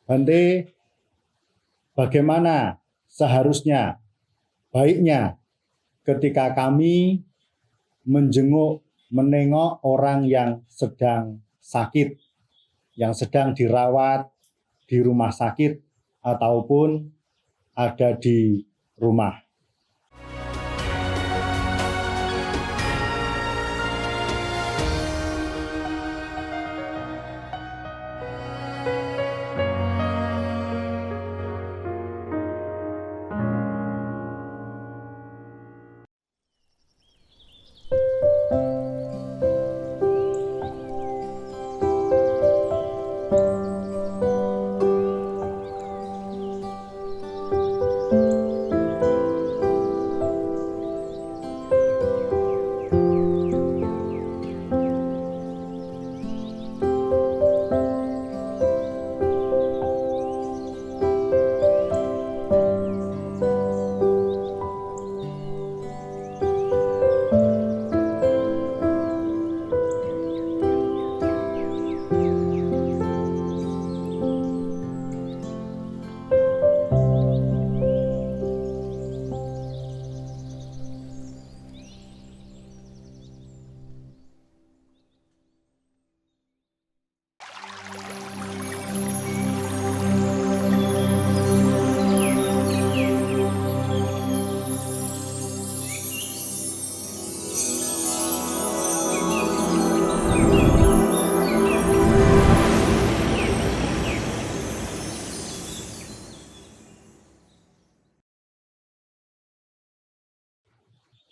Bante, bagaimana seharusnya, baiknya ketika kami menengok orang yang sedang sakit, yang sedang dirawat di rumah sakit ataupun ada di rumah.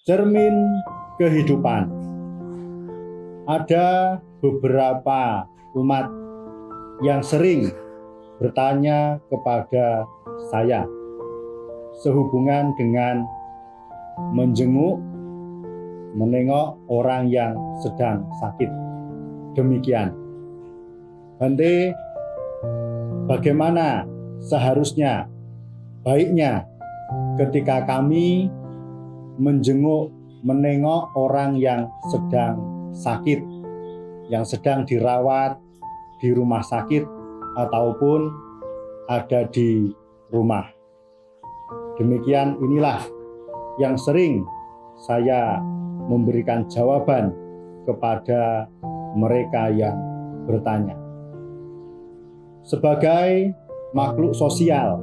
Cermin kehidupan. Ada beberapa umat yang sering bertanya kepada saya sehubungan dengan menengok orang yang sedang sakit. Demikian. Bante, bagaimana seharusnya, baiknya ketika kami menengok orang yang sedang sakit, yang sedang dirawat di rumah sakit ataupun ada di rumah. Demikian inilah yang sering saya memberikan jawaban kepada mereka yang bertanya. Sebagai makhluk sosial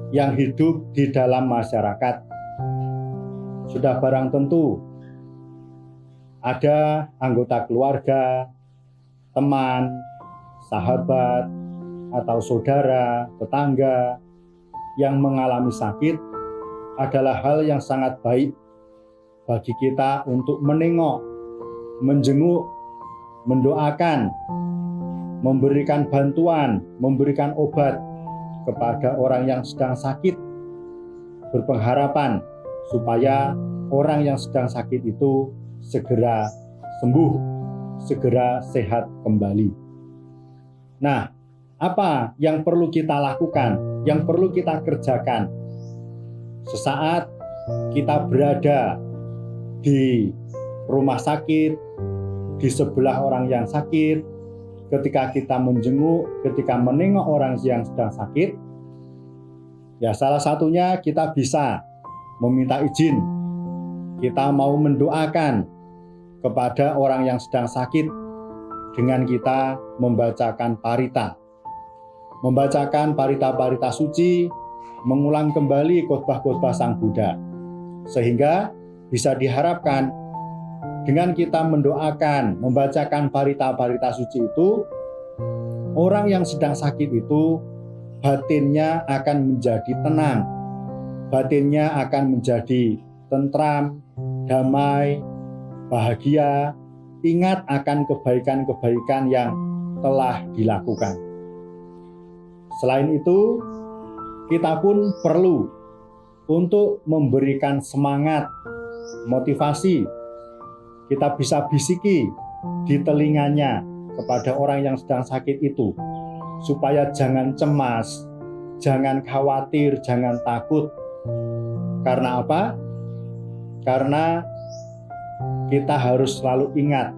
yang hidup di dalam masyarakat, sudah barang tentu ada anggota keluarga, teman, sahabat, atau saudara, tetangga yang mengalami sakit adalah hal yang sangat baik bagi kita untuk menengok, menjenguk, mendoakan, memberikan bantuan, memberikan obat kepada orang yang sedang sakit, berpengharapan supaya orang yang sedang sakit itu segera sembuh, segera sehat kembali. Nah, apa yang perlu kita lakukan, yang perlu kita kerjakan sesaat kita berada di rumah sakit, di sebelah orang yang sakit, ketika kita menjenguk, ketika menengok orang yang sedang sakit? Ya, salah satunya kita bisa meminta izin, kita mau mendoakan kepada orang yang sedang sakit dengan kita membacakan parita. Membacakan parita-parita suci, mengulang kembali khotbah-khotbah Sang Buddha. Sehingga bisa diharapkan dengan kita mendoakan, membacakan parita-parita suci itu, orang yang sedang sakit itu batinnya akan menjadi tenang, batinnya akan menjadi tentram, damai, bahagia, ingat akan kebaikan-kebaikan yang telah dilakukan. Selain itu, kita pun perlu untuk memberikan semangat, motivasi. Kita bisa bisiki di telinganya kepada orang yang sedang sakit itu, supaya jangan cemas, jangan khawatir, jangan takut. Karena apa? Karena kita harus selalu ingat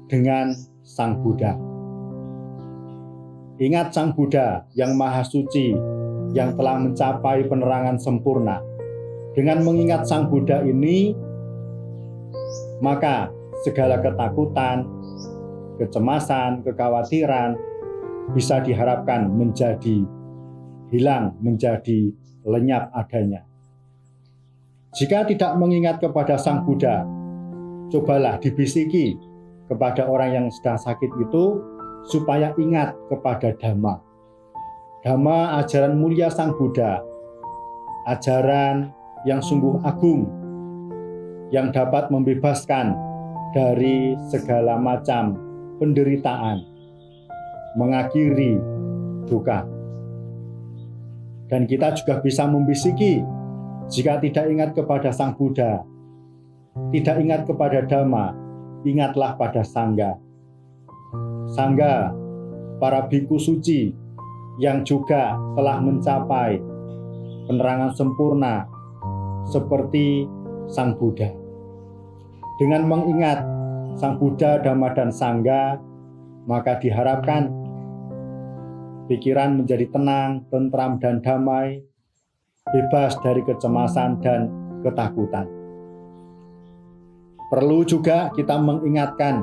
dengan Sang Buddha. Ingat Sang Buddha yang Maha Suci, yang telah mencapai penerangan sempurna. Dengan mengingat Sang Buddha ini, maka segala ketakutan, kecemasan, kekhawatiran bisa diharapkan menjadi hilang, menjadi lenyap adanya. Jika tidak mengingat kepada Sang Buddha, cobalah dibisiki kepada orang yang sedang sakit itu supaya ingat kepada Dhamma. Dhamma, ajaran mulia Sang Buddha, ajaran yang sungguh agung, yang dapat membebaskan dari segala macam penderitaan, mengakhiri duka. Dan kita juga bisa membisiki, jika tidak ingat kepada Sang Buddha, tidak ingat kepada Dhamma, ingatlah pada Sangga. Sangga, para biku suci yang juga telah mencapai penerangan sempurna seperti Sang Buddha. Dengan mengingat Sang Buddha, Dhamma, dan Sangga, maka diharapkan pikiran menjadi tenang, tentram, dan damai, bebas dari kecemasan dan ketakutan. Perlu juga kita mengingatkan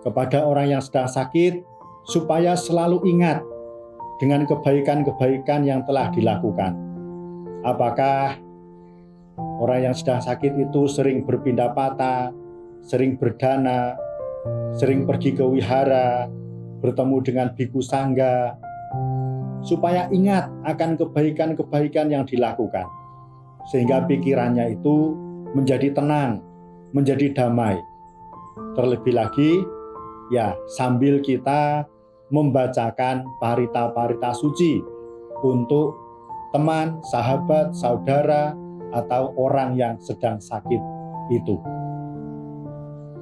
kepada orang yang sedang sakit supaya selalu ingat dengan kebaikan-kebaikan yang telah dilakukan. Apakah orang yang sedang sakit itu sering berpindah patah, sering berdana, sering pergi ke wihara, bertemu dengan biku sangga, supaya ingat akan kebaikan-kebaikan yang dilakukan, sehingga pikirannya itu menjadi tenang, menjadi damai. Terlebih lagi, ya sambil kita membacakan parita-parita suci untuk teman, sahabat, saudara, atau orang yang sedang sakit itu.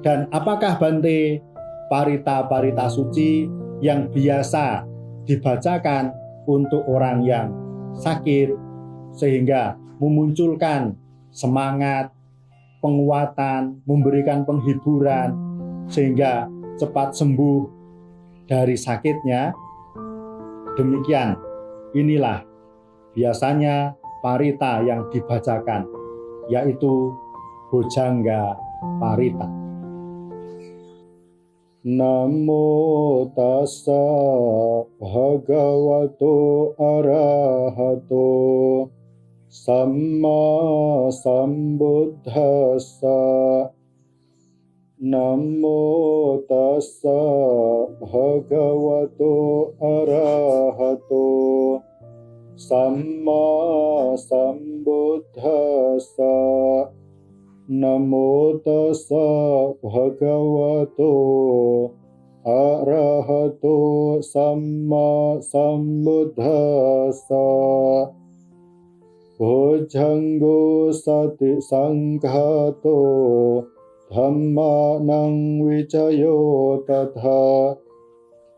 Dan apakah Bante parita-parita suci yang biasa dibacakan untuk orang yang sakit sehingga memunculkan semangat, penguatan, memberikan penghiburan sehingga cepat sembuh dari sakitnya? Demikian, inilah biasanya parita yang dibacakan, yaitu Bojjhanga Parita. Namo tassa bhagavato arahato samma sambuddhassa. Namo tassa bhagavato arahato samma sambuddhassa. Namo tassa bhagavato arahato samma sambuddhassa. Bojjhango sati sanghato dhamma nang vicayo tatha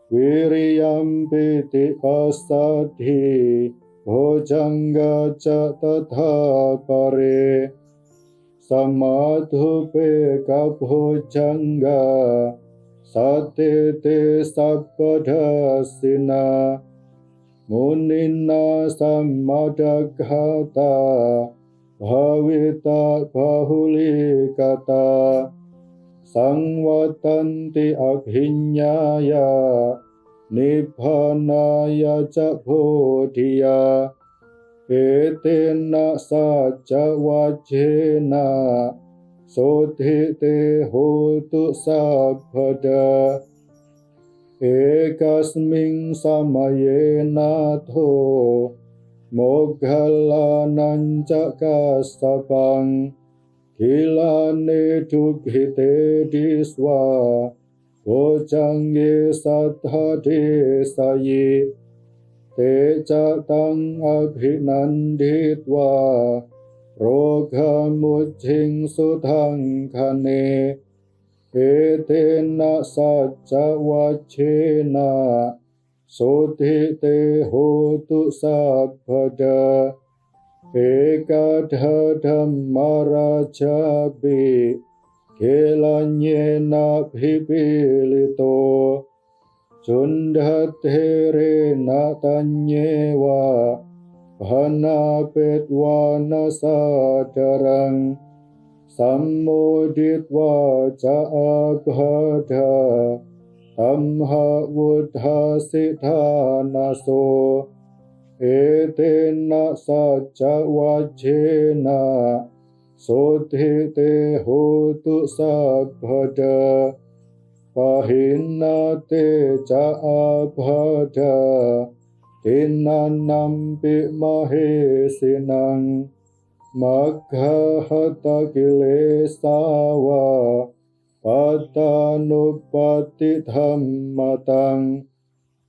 viriyam piti passadhi bojjhanga ca tatha pare. Samadhupe kabhojjanga satete sabpadasina munina sammadaghata bhavita bahulikata sangvatanti abhinyaya nibbhanaya ca bodhiya. Etena saja wajena sodhite hotu sabbada. Ekasming samayena tho mogghalanang ca kasabang kilane dughite diswa bojjhange saddha desaye. Te catang abhinanditva roga mujjing sudhang khane. Etena saja wajena sodhite hotu sabbada. Ekadha dhammarajabi kelanyena bhipilito Chundhatirena tanyewa Bhana petwana sadarang Sammoditwa ja'abhada Tamha wudha siddhanaso Etena saja wajena Sodhite hotu sabbhada Pahinate ja'abhada Tinanampi mahesinang Maghahata kilesawa Patanupati dhammatang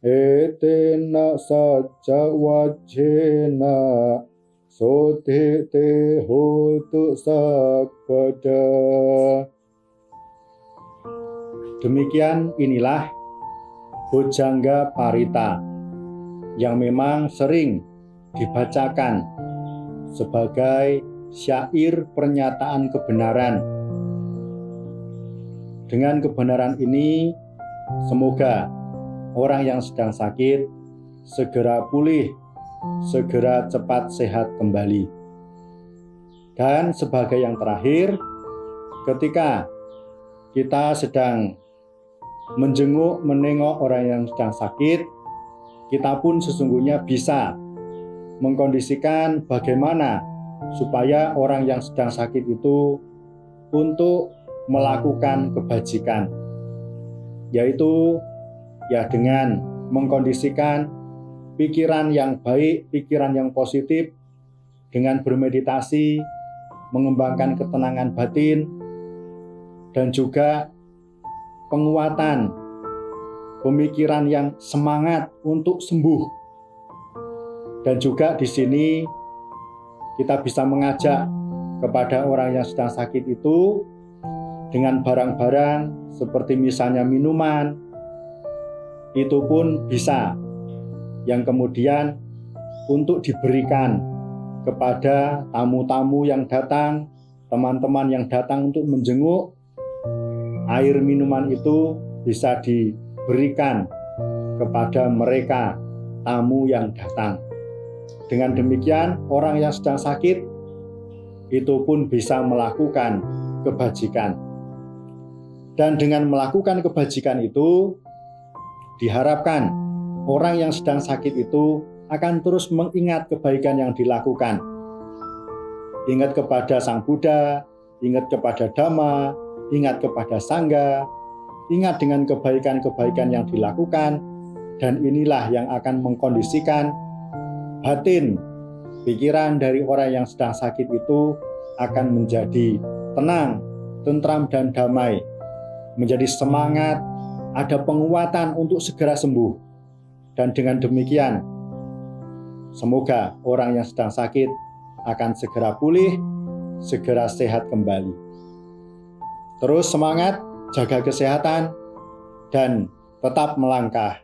Etena saja wajena Sodhite hotu sabbhada. Demikian inilah Bojjhanga Parita yang memang sering dibacakan sebagai syair pernyataan kebenaran. Dengan kebenaran ini, semoga orang yang sedang sakit segera pulih, segera cepat sehat kembali. Dan sebagai yang terakhir, ketika kita sedang menjenguk, menengok orang yang sedang sakit, kita pun sesungguhnya bisa mengkondisikan bagaimana supaya orang yang sedang sakit itu untuk melakukan kebajikan, yaitu dengan mengkondisikan pikiran yang baik, pikiran yang positif, dengan bermeditasi, mengembangkan ketenangan batin, dan juga penguatan pemikiran yang semangat untuk sembuh. Dan juga di sini kita bisa mengajak kepada orang yang sedang sakit itu dengan barang-barang seperti misalnya minuman, itu pun bisa yang kemudian untuk diberikan kepada tamu-tamu yang datang, teman-teman yang datang untuk menjenguk. Air minuman itu bisa diberikan kepada mereka, tamu yang datang. Dengan demikian, orang yang sedang sakit itu pun bisa melakukan kebajikan. Dan dengan melakukan kebajikan itu, diharapkan orang yang sedang sakit itu akan terus mengingat kebaikan yang dilakukan. Ingat kepada Sang Buddha, ingat kepada Dhamma, ingat kepada Sangha, ingat dengan kebaikan-kebaikan yang dilakukan, dan inilah yang akan mengkondisikan batin, pikiran dari orang yang sedang sakit itu akan menjadi tenang, tentram, dan damai, menjadi semangat, ada penguatan untuk segera sembuh. Dan dengan demikian, semoga orang yang sedang sakit akan segera pulih, segera sehat kembali. Terus semangat, jaga kesehatan, dan tetap melangkah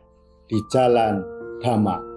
di jalan Dhamma.